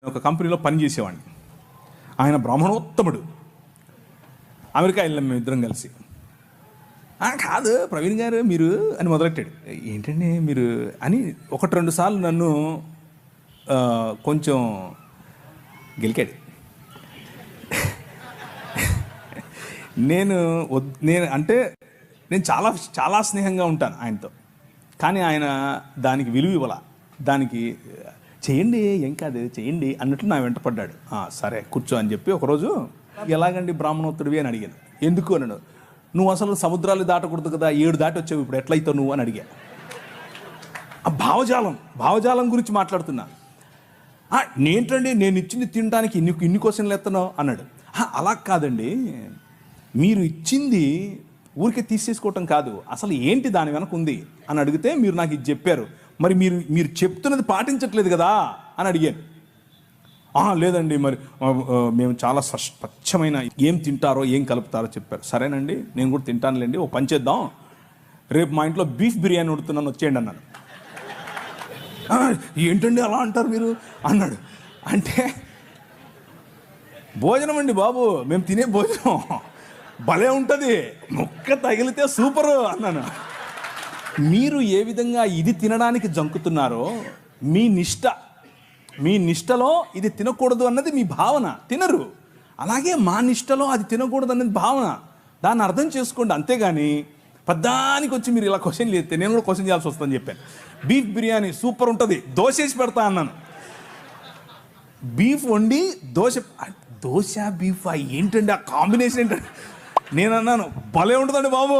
ఒక కంపెనీలో పనిచేసేవాడిని. ఆయన బ్రాహ్మణోత్తముడు. అమెరికా వెళ్ళాం మేము ఇద్దరం కలిసి. కాదు ప్రవీణ్ గారు మీరు అని మొదలెట్టాడు. ఏంటండి మీరు అని ఒకటి రెండు సార్లు నన్ను కొంచెం గెలికాడు. నేను అంటే నేను చాలా చాలా స్నేహంగా ఉంటాను ఆయనతో, కానీ ఆయన దానికి విలువ ఇవ్వాల. దానికి చేయండి ఏం కాదు చేయండి అన్నట్లు నా వెంట పడ్డాడు. సరే కూర్చో అని చెప్పి ఒకరోజు ఎలాగండి బ్రాహ్మణోత్తడివి అని అడిగాను. ఎందుకు అన్నాడు. నువ్వు అసలు సముద్రాలు దాటకూడదు కదా, 7 దాటి వచ్చావు, ఇప్పుడు ఎట్లయితావు నువ్వు అని అడిగా. ఆ భావజాలం గురించి మాట్లాడుతున్నా. నేంటండి నేను ఇచ్చింది తినడానికి ఇన్ని క్వశ్చన్లు ఎత్తనో అన్నాడు. అలా కాదండి, మీరు ఇచ్చింది ఊరికే తీసేసుకోవటం కాదు, అసలు ఏంటి దాని వెనక ఉంది అని అడిగితే మీరు నాకు ఇది చెప్పారు, మరి మీరు చెప్తున్నది పాటించట్లేదు కదా అని అడిగాను. లేదండి మరి మేము చాలా స్వచ్ఛమైన ఏం తింటారో ఏం కలుపుతారో చెప్పారు. సరేనండి నేను కూడా తింటానులేండి, ఓ పని చేద్దాం, రేపు మా ఇంట్లో బీఫ్ బిర్యానీ వండుతున్నాను వచ్చేయండి అన్నాను. ఏంటండి అలా అంటారు మీరు అన్నాడు. అంటే భోజనం అండి బాబు, మేము తినే భోజనం భలే ఉంటుంది, ముక్క తగిలితే సూపరు అన్నాను. మీరు ఏ విధంగా ఇది తినడానికి జంకుతున్నారో మీ నిష్టలో ఇది తినకూడదు అన్నది మీ భావన, తినరు. అలాగే మా నిష్టలో అది తినకూడదు అన్నది భావన, దాన్ని అర్థం చేసుకోండి. అంతేగాని పద్దానికి వచ్చి మీరు ఇలా క్వశ్చన్లు చేస్తే నేను కూడా క్వశ్చన్ చేయాల్సి వస్తుందని చెప్పాను. బీఫ్ బిర్యానీ సూపర్ ఉంటుంది, దోశ వేసి పెడతా అన్నాను. బీఫ్ వండి దోశ బీఫ్ ఏంటండి ఆ కాంబినేషన్ ఏంటండి నేను అన్నాను. భలే ఉంటుందండి బాబు.